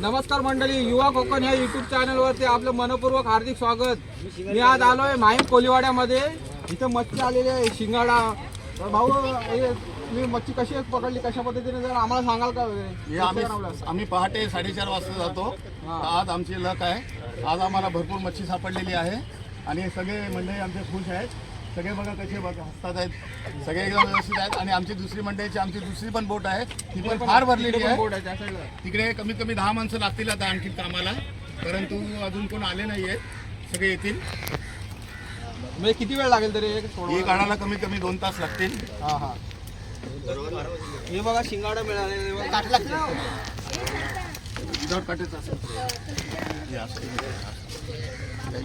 नमस्कार मंडळी, युवा कोकण ह्या युट्यूब चॅनलवरती आपलं मनपूर्वक हार्दिक स्वागत. मी आज आलोय माहीम कोलीवाड्यामध्ये. इथं मच्छी आलेली आहे, शिंगाडा. तर भाऊ, तुम्ही मच्छी कशी पकडली, कशा पद्धतीने जर आम्हाला सांगाल का? आम्ही पहाटे 4:30 वाजता जातो. आज आमची लक आहे, आज आम्हाला भरपूर मच्छी सापडलेली आहे आणि सगळे मंडळी आमचे खुश आहेत. सगळे बघा कसे बघा हसतात आहेत, सगळे एकदम व्यवस्थित आहेत. आणि आमची दुसरी मंडळीची आमची दुसरी पण बोट आहे, ती पण फार भरलेली आहे. तिकडे कमीत कमी 10 माणसं लागतील आता आणखी कामाला, परंतु अजून कोण आले नाही आहेत. सगळे येतील. म्हणजे किती वेळ लागेल तरी हे काढायला कमीत कमी 2 तास लागतील. हा हा. हे बघा शिंगाडा मिळाले, विदाउट काटेचं असेल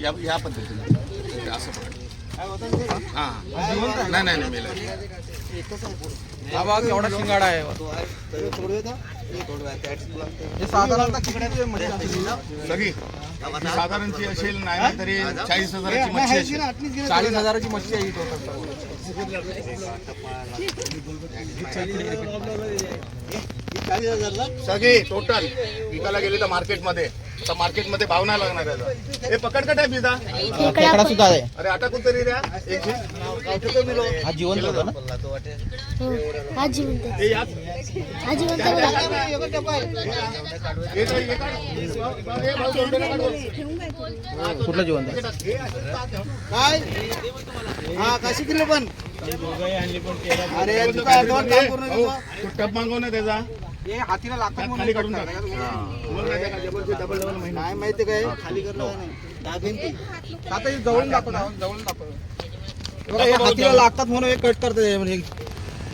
या पद्धतीने असं पकडा. नाही नाही नाही मेला. केवढा शिंगाडा आहे. हे साधारणतः सगळी साधारणची असेल नाही तरी 40,000ची मच्छी असेल. 40,000ची मच्छी आहे इथं. सगळी टोटल विकायला गेली तर मार्केटमध्ये भाव नाही लागणार त्याचा. हे पकडकट आहे बिदा खेकडा सुद्धा आहे. अरे आता कुठतरी द्या एक हा जिवंत होता ना. हा जिवंत हे याच हा जिवंत कुठला जिवंत काय हा कशी किलो पण अरे टप मागव ना त्याचा. हे हातीला लागतात म्हणून खाली काढून करतात. नाही माहिती काय खाली करलं आता हे जवळून दाखव, जवळून दाखव. बघा, हे हातीला लागतात म्हणून हे कट करतात. म्हणजे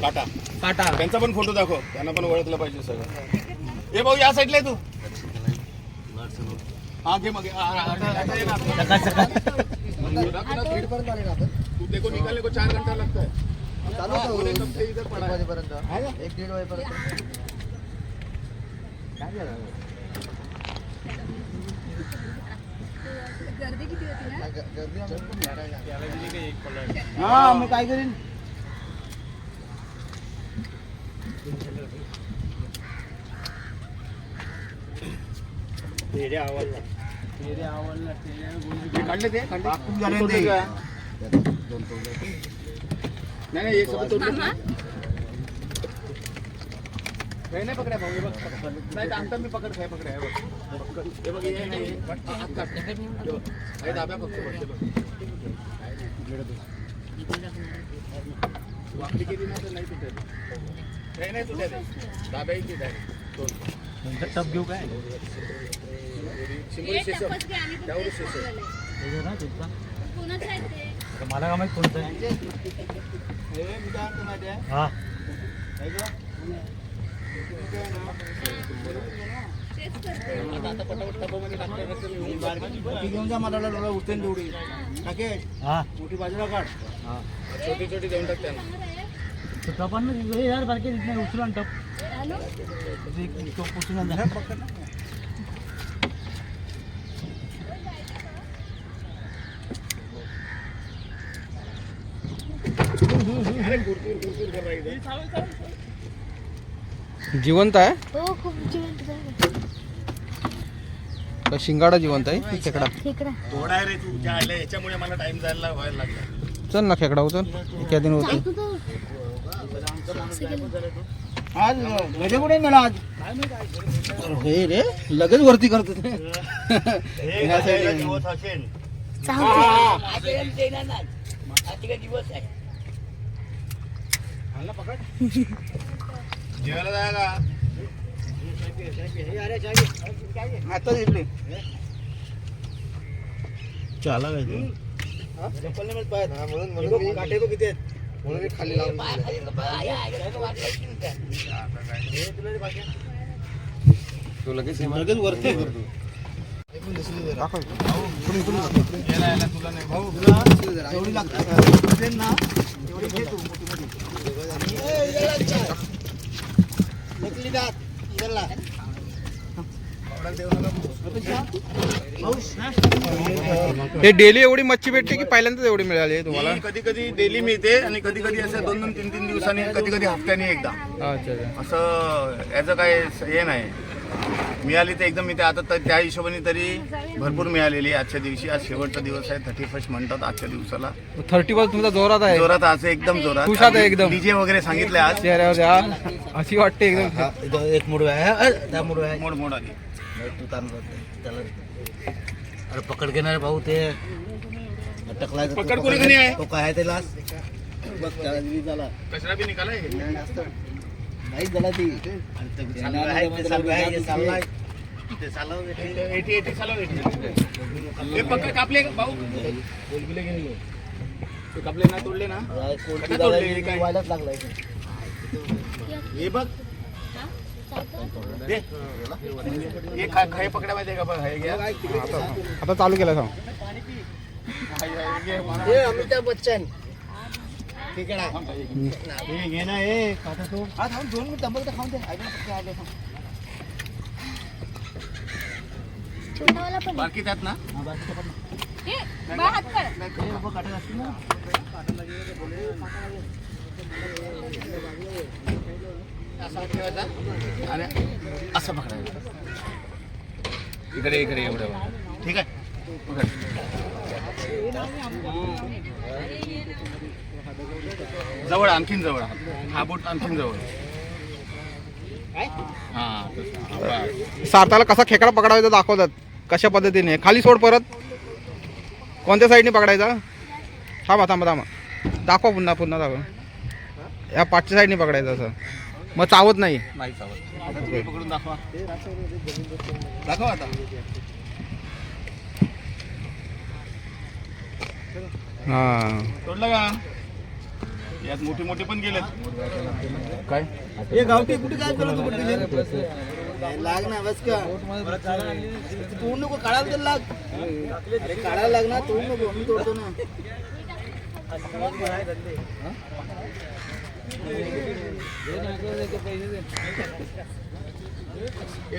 काटा काटा. त्यांचा पण फोटो दाखव, त्यांना पण ओळखलं पाहिजे सगळं. हे भाऊ या साईडला तू. हा घे मग. तू देखो निकालने को 4 घंटा लगता है. इधर पड़ा है 1-1.5 बजेपर्यंत. गर्दी किती होती ना? हा मग काय करीन. काढले ते नाही नाही एक सोबत तोडले नाही पकड्या भाऊ. हे बघ नाही अंतर मी पकड काय पकड्या. हे बघ हे बघ हे नाही हात काढ. हे दाब्या फक्त वाकडी केली नाही तर नाही तुटत. हे नाही तुटत, दाब्या येते डायरेक्ट. टप घेऊ काय. शिंगोली स्टेशन त्यावर स्टेशन मला का माहित कोणतं आहे. हा आता पटापट टपामध्ये घेऊन जा. मला उचलून तेवढी टाके. हा मोठी बाजूला काढ. छोटी छोटी देऊन टाक त्यांना. टपान यार बारके उचलून टप उचलून जा. जिवंत आहे. हो खूप जिवंत आहे. शिंगाडा जिवंत आहे. खेकडा खेकडा थोडा आहे रे तू आले याच्यामुळे मला टाइम जायला व्हायला लागला. चल ना खेकडा उचल. एका दिन होते आज गजे कुठे मला आज. हे रे लगेच वरती करतो ते. जेवायला जायला आता इकडे चला काय चप्पल नाही पाहत म्हणून काटे बघ किती आहेत म्हणून मी खाली लावून तू लगेच वरती करतो. तुला नाही भाऊ जेवढी लागते ना तेवढी घे तू. हे डेली एवढी मच्छी भेटते की पहिल्यांदाच एवढी मिळाली तुम्हाला? कधी कधी डेली मिळते आणि कधी कधी असं 2-3 दिवसांनी, कधी कधी हप्त्याने एकदा. अच्छा असं याचं काय हे नाही. मिळाली तर एकदम इथे आता तर त्या हिशोबाने तरी भरपूर मिळालेली आहे आजच्या दिवशी. आज शेवटचा दिवस आहे, 31 म्हणतात आजच्या दिवसाला. 31 तुमचा जोरात आहे. जोरात आज एकदम जोरात. खुश आहात एकदम. डीजे वगैरे सांगितले आज. चेहऱ्यावर अशी वाटते एकदम. एक मुडवा आहे त्या मुडवा आहे मोड मोड आली. तू ताण त्याला अरे पकड घेणार भाऊ ते अटकलाय तर पकड कोणी आहे? तो काय त्याला बघ त्याला झाला कचरा बी निघालाय. नाही झाला ती ते चालव 80 चालव 80. हे पकड कापले का भाऊ? ते कापले ना, तोडले ना. कोणती झाला काय व्हायलाच लागलाय हे बघ दे. हे खाय पकडा माहिती का बघ. हे घ्या. आता चालू केलं सांग. हे अमिताभ बच्चन ठीक आहे ना हे घे ना. हे आता तो हा थांब 2 मिनिट थांबल तर खाऊन दे आले छोटावाला पण बाकी त्यात ना. असा ठेवायचा आणि असं पकडायचं. इकडे इकडे एवढं ठीक आहे. पकड. जवळ आणखीन जवळ. हा बोट आणखीन जवळ. हा तसं. सारथाला कसा खेकडा पकडायचा दाखवतात कशा पद्धतीने. खाली सोड परत. कोणत्या साईडने पकडायचा? थांबा थांबा थांबा. दाखवा पुन्हा दाखवा. या पाठच्या साईडने पकडायचं असं. मग चावत नाही. नाही चावत. आता तुम्ही पकडून दाखवा. दाखवा आता. हां. तोडलं का? यात मोठे मोठे पण गेलेत. काय हे गावठी कुठे काय करत लाग ना बस का तोड नको काढायला तर लाग. अरे काढायला लाग ना तोड नको मी तोडतो ना.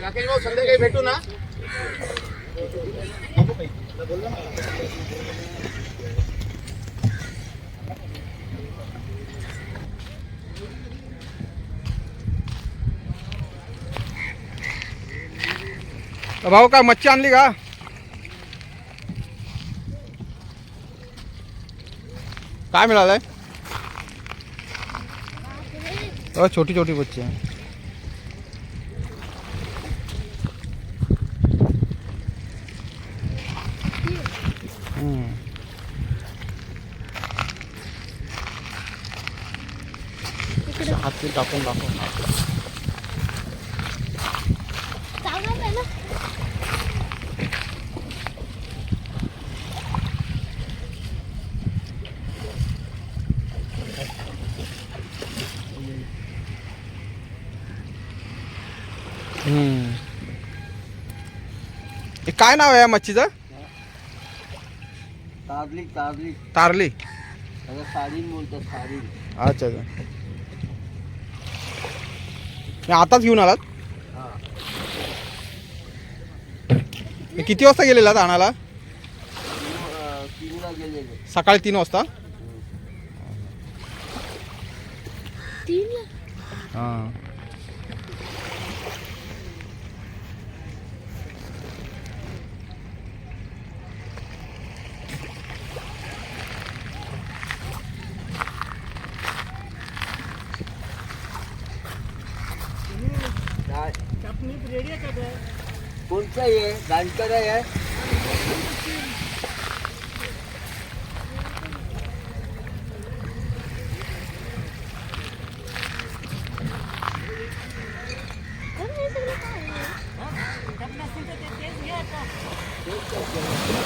राकेश भाऊ संध्याकाळी भेटू ना. भाऊ काय मच्छी आणली का? काय मिळालंय? छोटी छोटी मच्छी आहे. हात टाकून दाखव. चांगलं आहे ना. हे काय नाव आहे या मच्छीचं? तारली तारली तारली. त्याला साडीन बोलतात साडी. अच्छा अच्छा. हे आताच घेऊन आलात? हे किती वाजता गेलेला आणायला? 3ला गेलेले. सकाळी 3 वाजता. 3ला. हां. कोणचा आहे गांकर आहे कोण हे सगळं काय आहे?